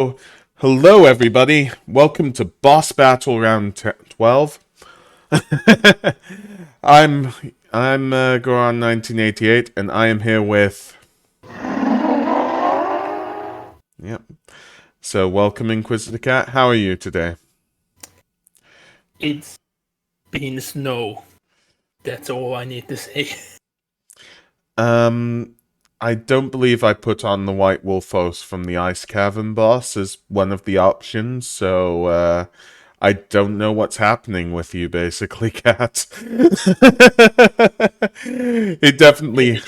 Oh, hello, everybody. Welcome to Boss Battle Round 12. I'm I'm Goran 1988, and I am here with. Yep. So, welcome, Inquisitor Cat. How are you today? It's been snow. That's all I need to say. Um, I don't believe I put on the White Wolf Host from the Ice Cavern boss as one of the options, so I don't know what's happening with you, basically, Cat. It definitely.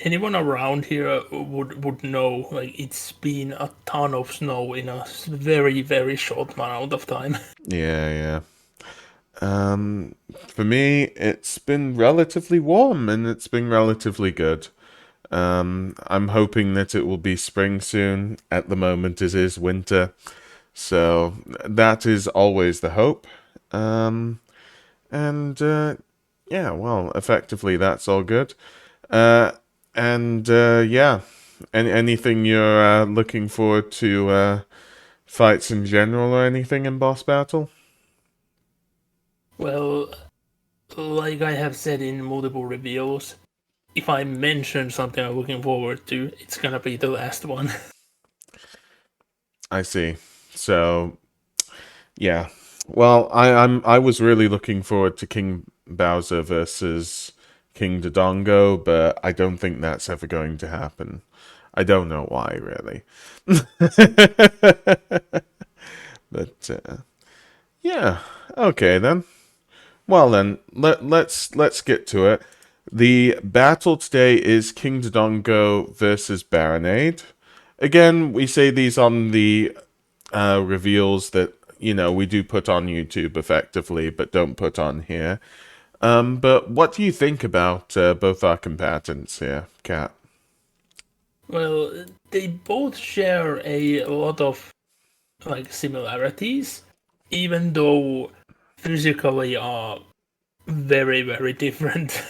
Anyone around here would know. Like it's been a ton of snow in a very short amount of time. Yeah, yeah. For me, it's been relatively warm and it's been relatively good. I'm hoping that it will be spring soon. At the moment, it is winter, so that is always the hope. Um, and yeah, well, effectively, that's all good. Uh, and yeah, anything you're looking forward to fights in general or anything in boss battle? Well, like I have said in multiple reviews, if I mention something I'm looking forward to, it's gonna be the last one. I see. So yeah. Well, I was really looking forward to King Bowser versus King Dodongo, but I don't think that's ever going to happen. I don't know why, really. But yeah, okay then. Well then, let's get to it. The battle today is King Dodongo versus Baronade. Again, we say these on the reveals that we do put on YouTube effectively, but don't put on here. But what do you think about both our combatants here, Kat? Well, they both share a lot of like similarities, even though physically are very different.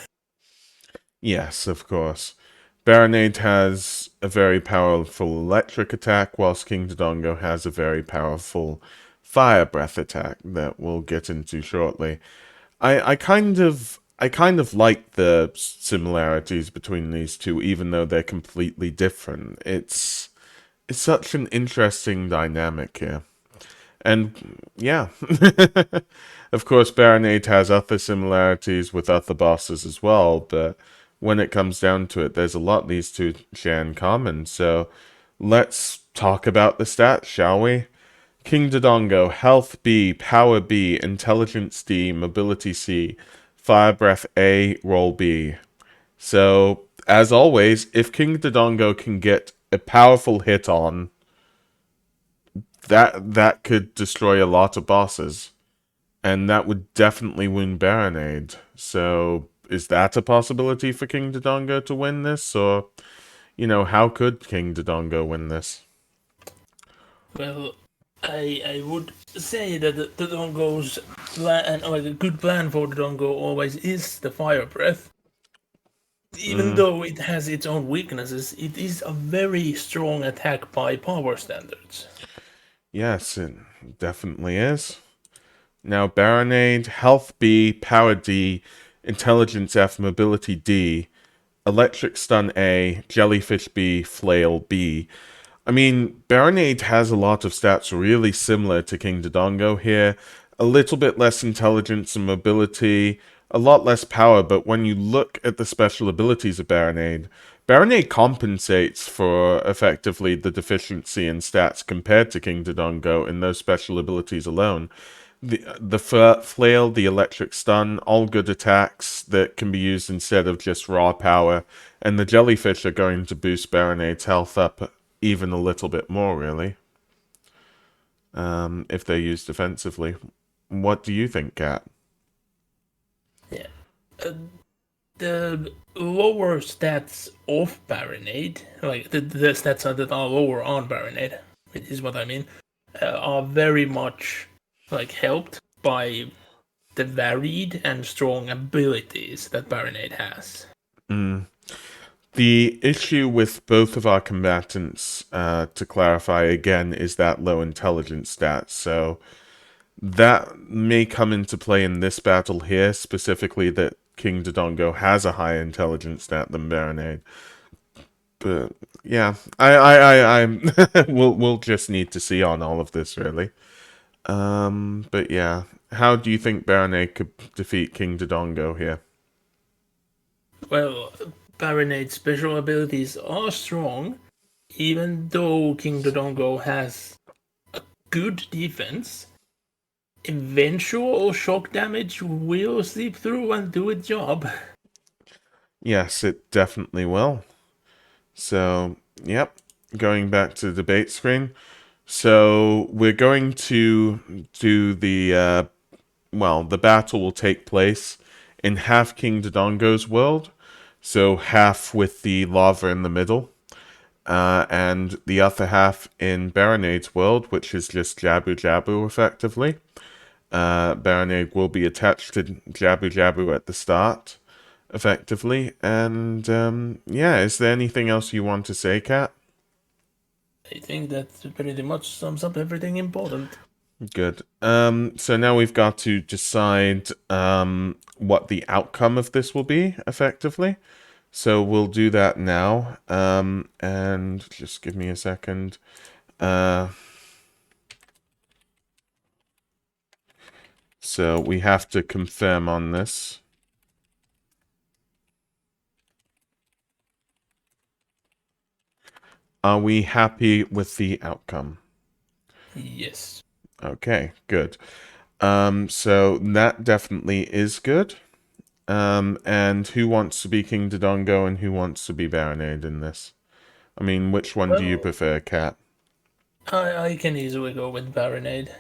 Yes, of course. Baronade has a very powerful electric attack, whilst King Dodongo has a very powerful fire breath attack that we'll get into shortly. I kind of like the similarities between these two, even though they're completely different. It's such an interesting dynamic here. And yeah, of course, Baronade has other similarities with other bosses as well, but when it comes down to it, there's a lot these two share in common. So let's talk about the stats, shall we? King Dodongo, Health B, Power B, Intelligence D, Mobility C, Fire Breath A, Roll B. So, as always, if King Dodongo can get a powerful hit on, that could destroy a lot of bosses. And that would definitely win Baronade. So, is that a possibility for King Dodongo to win this? Or, how could King Dodongo win this? Well, I would say that the Dongo's plan, or a good plan for the Dongo always is the fire breath. Even Mm, though it has its own weaknesses, it is a very strong attack by power standards. yes, it definitely is. Now, Baronade, Health B, Power D, Intelligence F, Mobility D, Electric Stun A, Jellyfish B, Flail B. I mean, Baronade has a lot of stats really similar to King Dodongo here. A little bit less intelligence and mobility, a lot less power, but when you look at the special abilities of Baronade, Baronade compensates for effectively the deficiency in stats compared to King Dodongo in those special abilities alone. The flail, the electric stun, all good attacks that can be used instead of just raw power, and the jellyfish are going to boost Baronade's health up even a little bit more, really, if they're used defensively. What do you think, Kat? Yeah. Uh, the lower stats of Baronade, like the stats that are lower on Baronade, which is what I mean, are very much like helped by the varied and strong abilities that Baronade has. Mm. The issue with both of our combatants, to clarify again, is that low intelligence stat. So that may come into play in this battle here, specifically that King Dodongo has a higher intelligence stat than Baronade. But yeah, we'll just need to see on all of this really. But yeah, how do you think Baronade could defeat King Dodongo here? Well, Baronade's special abilities are strong, even though King Dodongo has good defense. Eventual shock damage will seep through and do its job. Yes, it definitely will. So, yep, going back to the debate screen. So we're going to do the battle will take place in half King Dodongo's world, so half with the lava in the middle, and the other half in Baronade's world, which is just Jabu Jabu effectively. Baronade will be attached to Jabu Jabu at the start, effectively. And yeah, is there anything else you want to say, Kat? I think that pretty much sums up everything important. Good. So now we've got to decide what the outcome of this will be, effectively. So we'll do that now. And just give me a second. So we have to confirm on this. Are we happy with the outcome? Yes. Okay, good. So that definitely is good. And who wants to be King Dodongo and who wants to be Baronade in this? I mean, which one do you Well, prefer, Kat? I can easily go with Baronade.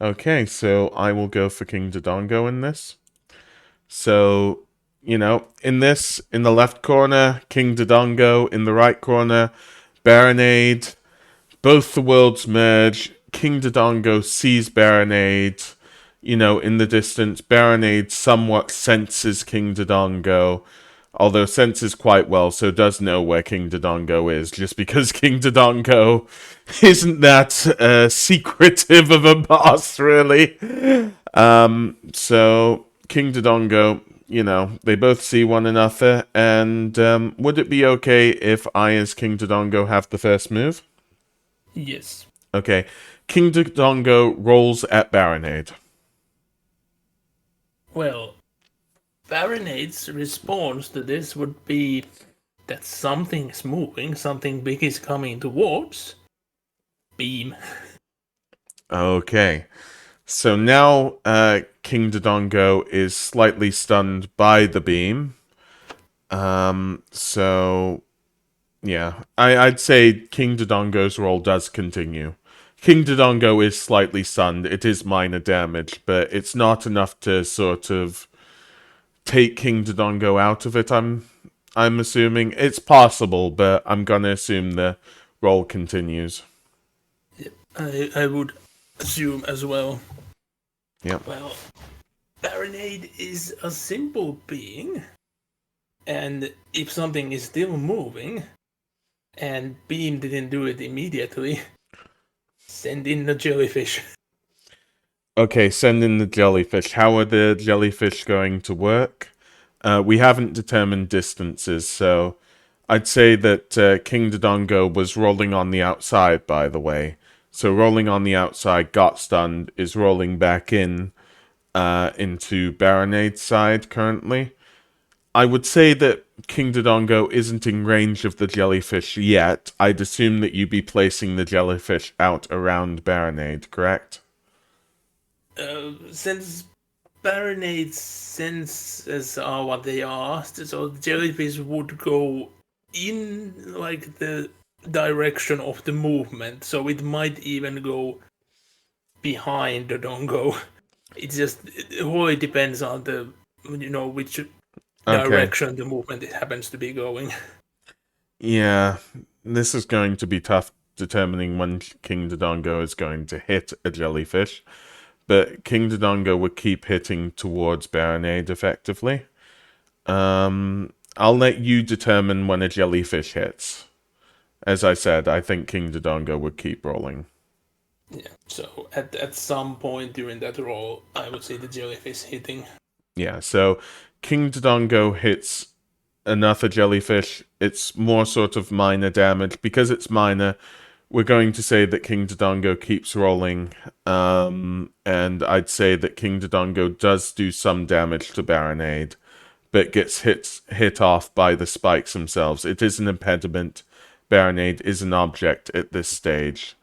Okay, so I will go for King Dodongo in this. So, in this, in the left corner, King Dodongo, in the right corner, Baronade. Both the worlds merge. King Dodongo sees Baronade, in the distance. Baronade somewhat senses King Dodongo, although senses quite well, so does know where King Dodongo is, just because King Dodongo isn't that secretive of a boss, really. So King Dodongo, they both see one another, and would it be okay if I, as King Dodongo, have the first move? Yes. Okay. King Dodongo rolls at Baronade. Well, Baronade's response to this would be that something is moving, something big is coming towards. Beam. Okay. So now King Dodongo is slightly stunned by the beam. So yeah, I'd say King Dodongo's roll does continue. King Dodongo is slightly stunned. It is minor damage, but it's not enough to sort of take King Dodongo out of it. I'm assuming it's possible, but I'm gonna assume the roll continues. I would assume as well. Yep. Well, Baronade is a simple being, and if something is still moving, and Beam didn't do it immediately, send in the jellyfish. Okay, send in the jellyfish. How are the jellyfish going to work? We haven't determined distances, so I'd say that King Dodongo was rolling on the outside, by the way. So rolling on the outside, got stunned, is rolling back in into Baronade's side currently. I would say that King Dodongo isn't in range of the jellyfish yet. I'd assume that you'd be placing the jellyfish out around Baronade, correct? Since Baronade's senses are what they are, so the jellyfish would go in like the direction of the movement, so it might even go behind the dongo. It really depends on the which Okay. direction the movement it happens to be going. Yeah, this is going to be tough determining when King Dodongo is going to hit a jellyfish, but King Dodongo would keep hitting towards Baronade effectively. I'll let you determine when a jellyfish hits. As I said, I think King Dodongo would keep rolling. Yeah. So at some point during that roll, I would say the jellyfish hitting. Yeah, so King Dodongo hits another jellyfish. It's more sort of minor damage. Because it's minor, we're going to say that King Dodongo keeps rolling. And I'd say that King Dodongo does do some damage to Baronade, but gets hit off by the spikes themselves. It is an impediment. Baronade is an object at this stage.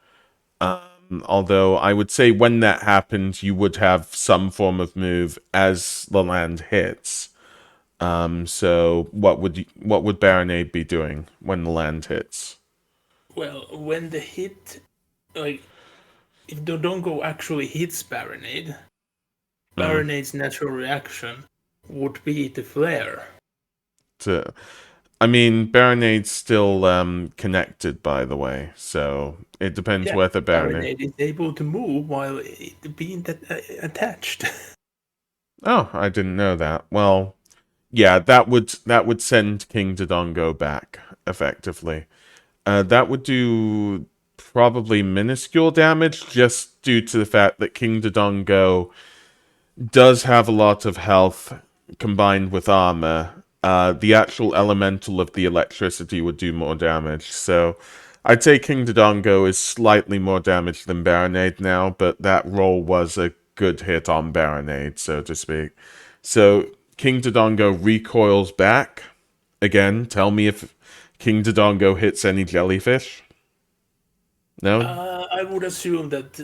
Although I would say when that happens, you would have some form of move as the land hits. So what would Baronade be doing when the land hits? Well, when the hit, like, if Dodongo actually hits Baronade, Mm, Baronade's natural reaction would be to flare. to, I mean, Baronade's still connected, by the way, so it depends Yeah, whether Baronade. Baronade is able to move while being attached. Oh, I didn't know that. Well, yeah, that would send King Dodongo back effectively. That would do probably minuscule damage just due to the fact that King Dodongo does have a lot of health combined with armor. The actual elemental of the electricity would do more damage. So I'd say King Dodongo is slightly more damaged than Baronade now, but that roll was a good hit on Baronade, so to speak. So King Dodongo recoils back. Again, tell me if King Dodongo hits any jellyfish. No? I would assume that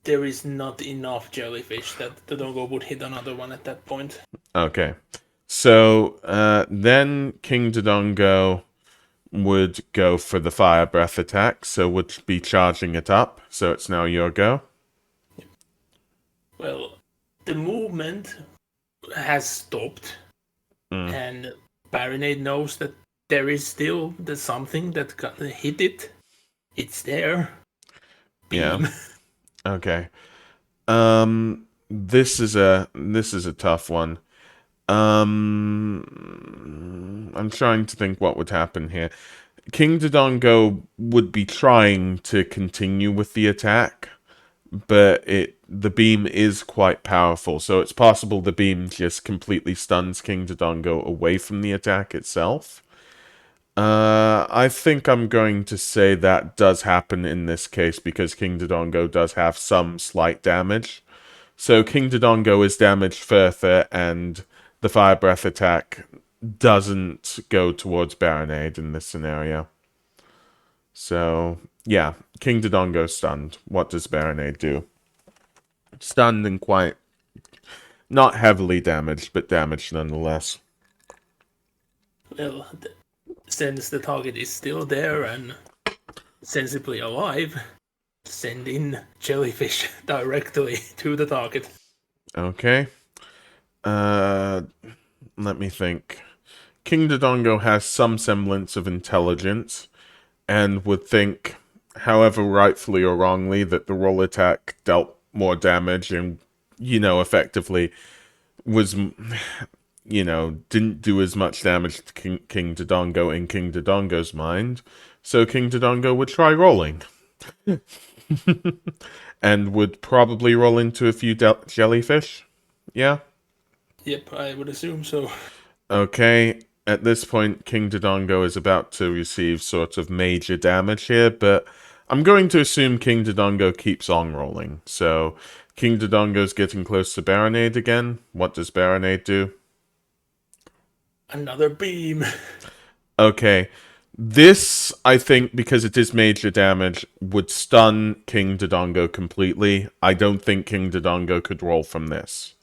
there is not enough jellyfish that Dodongo would hit another one at that point. Okay. So then King Dodongo would go for the fire breath attack, so would be charging it up. So it's now your go. Well, the movement has stopped, Mm, and Baronade knows that there is still the something that hit it. It's there. yeah. Beam. Okay. This is a tough one. I'm trying to think what would happen here. King Dodongo would be trying to continue with the attack, but the beam is quite powerful, so it's possible the beam just completely stuns King Dodongo away from the attack itself. I think I'm going to say that does happen in this case because King Dodongo does have some slight damage. So King Dodongo is damaged further, and the fire breath attack doesn't go towards Baronade in this scenario. So yeah, King Dodongo stunned. What does Baronade do? Stunned and quite not heavily damaged, but damaged nonetheless. Well, since the target is still there and sensibly alive, send in jellyfish directly to the target. Okay. Uh, Let me think. King Dodongo has some semblance of intelligence and would think, however rightfully or wrongly, that the roll attack dealt more damage and, effectively was, didn't do as much damage to King Dodongo in King Dodongo's mind. So King Dodongo would try rolling. And would probably roll into a few jellyfish. Yeah? Yep, I would assume so. Okay, at this point, King Dodongo is about to receive sort of major damage here, but I'm going to assume King Dodongo keeps on rolling. So, King Dodongo's getting close to Baronade again. What does Baronade do? Another beam. Okay, this, I think, because it is major damage, would stun King Dodongo completely. I don't think King Dodongo could roll from this.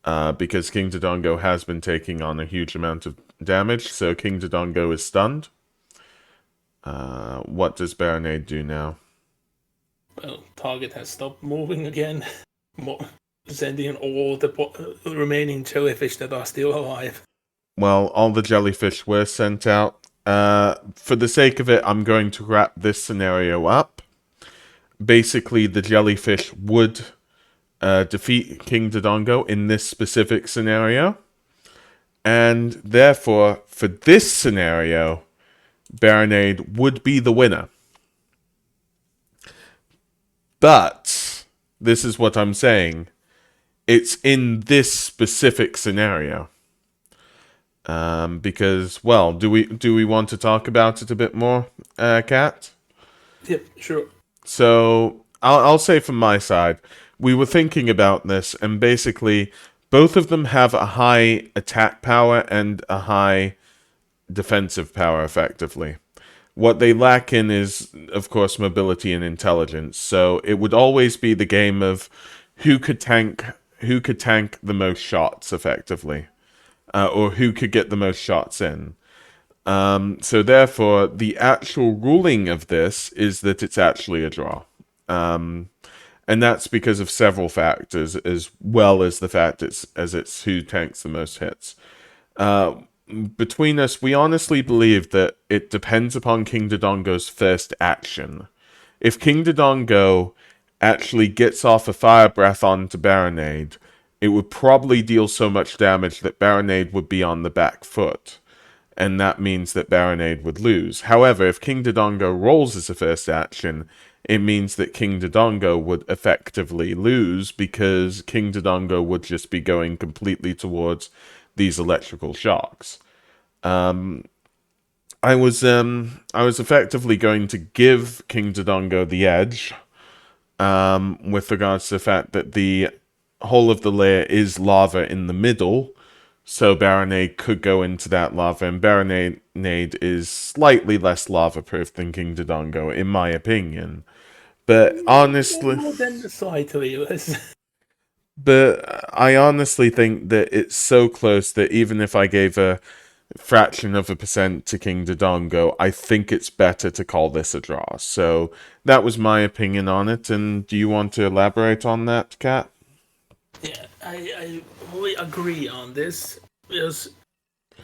Because King Dodongo has been taking on a huge amount of damage, so King Dodongo is stunned. What does Baronade do now? Well, target has stopped moving again. Sending in all the remaining jellyfish that are still alive. Well, all the jellyfish were sent out. For the sake of it, I'm going to wrap this scenario up. Basically, the jellyfish would defeat King Dodongo in this specific scenario. And therefore, for this scenario, Baronade would be the winner. But this is what I'm saying. It's in this specific scenario. Because, well, do we want to talk about it a bit more, Kat? Yep, sure. So I'll say from my side, we were thinking about this, and basically, both of them have a high attack power and a high defensive power, effectively. What they lack in is, of course, mobility and intelligence. So it would always be the game of who could tank the most shots effectively, or who could get the most shots in. So therefore, the actual ruling of this is that it's actually a draw. And that's because of several factors, as well as the fact it's who tanks the most hits. Between us, we honestly believe that it depends upon King Dodongo's first action. If King Dodongo actually gets off a fire breath onto Baronade, it would probably deal so much damage that Baronade would be on the back foot, and that means that Baronade would lose. However, if King Dodongo rolls as a first action, it means that King Dodongo would effectively lose because King Dodongo would just be going completely towards these electrical shocks. I was effectively going to give King Dodongo the edge, with regards to the fact that the whole of the layer is lava in the middle, so Baronade could go into that lava, and Baronade is slightly less lava-proof than King Dodongo, in my opinion. But honestly, More than slightly less. but I honestly think that it's so close that even if I gave a fraction of a percent to King Dodongo, I think it's better to call this a draw. So that was my opinion on it. And do you want to elaborate on that, Kat? Yeah, I fully agree on this because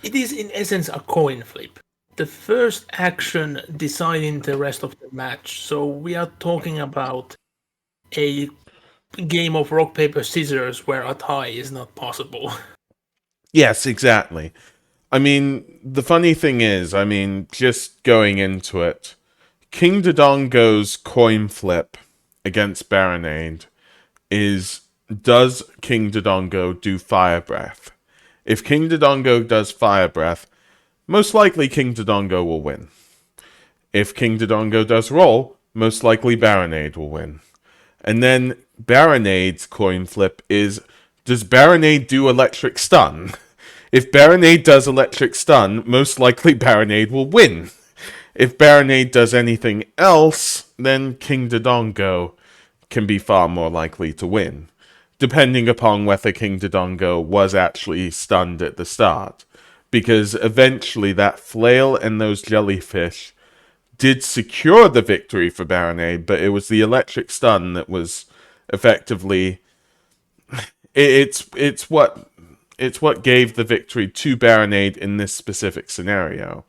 it is in essence a coin flip. The first action deciding the rest of the match. So we are talking about a game of rock paper scissors where a tie is not possible. Yes, exactly. I mean, the funny thing is, just going into it, King Dodongo's coin flip against Baronade is, does King Dodongo do Fire Breath? If King Dodongo does Fire Breath, most likely King Dodongo will win. If King Dodongo does roll, most likely Baronade will win. And then Baronade's coin flip is, does Baronade do Electric Stun? If Baronade does Electric Stun, most likely Baronade will win. If Baronade does anything else, then King Dodongo can be far more likely to win, depending upon whether King Dodongo was actually stunned at the start. Because eventually that flail and those jellyfish did secure the victory for Baronade, but it was the electric stun that was effectively it's what gave the victory to Baronade in this specific scenario.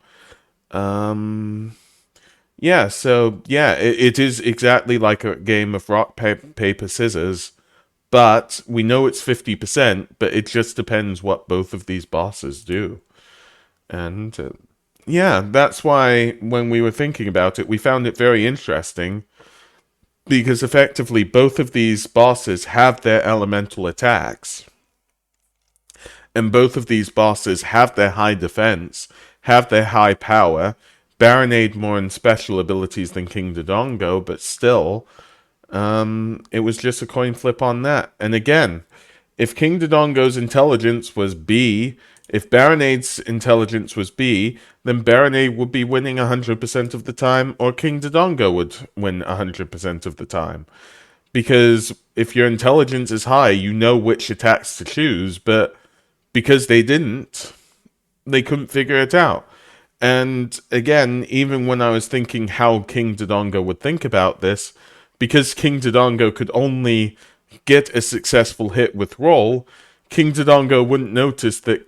Yeah, so yeah, it is exactly like a game of rock, paper, scissors, but we know it's 50%, but it just depends what both of these bosses do. And yeah, that's why when we were thinking about it, we found it very interesting because effectively both of these bosses have their elemental attacks. And both of these bosses have their high defense, have their high power. Baronade more in special abilities than King Dodongo, but still, it was just a coin flip on that. And again, if King Dodongo's intelligence was B, if Baronade's intelligence was B, then Baronade would be winning 100% of the time, or King Dodongo would win 100% of the time. Because if your intelligence is high, you know which attacks to choose, but because they didn't, they couldn't figure it out. And again, even when I was thinking how King Dodongo would think about this, because King Dodongo could only get a successful hit with roll, King Dodongo wouldn't notice that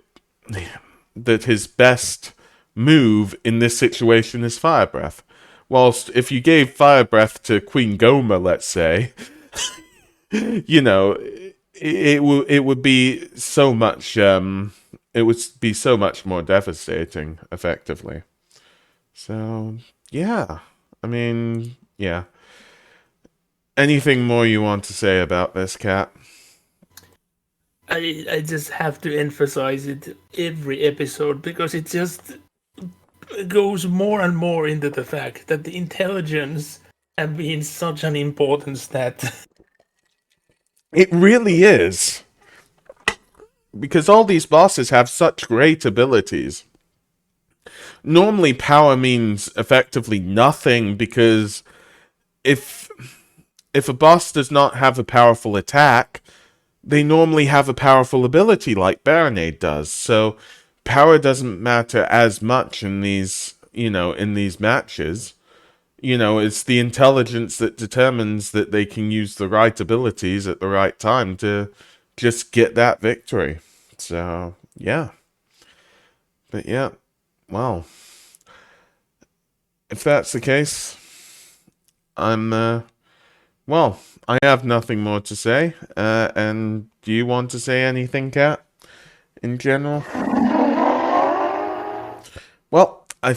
his best move in this situation is Fire Breath. Whilst if you gave Fire Breath to Queen Goma, let's say, you know, it would be so much it would be so much more devastating, effectively. So, yeah. I mean, yeah. Anything more you want to say about this, Cat? I just have to emphasize it every episode because it just goes more and more into the fact that the intelligence have been such an important stat. It really is. Because all these bosses have such great abilities. Normally, power means effectively nothing because if if a boss does not have a powerful attack, they normally have a powerful ability like Baronade does. So power doesn't matter as much in these, in these matches. It's the intelligence that determines that they can use the right abilities at the right time to just get that victory. So, yeah. But yeah, well, if that's the case, I'm, well, I have nothing more to say. And do you want to say anything, Kat, in general? Well,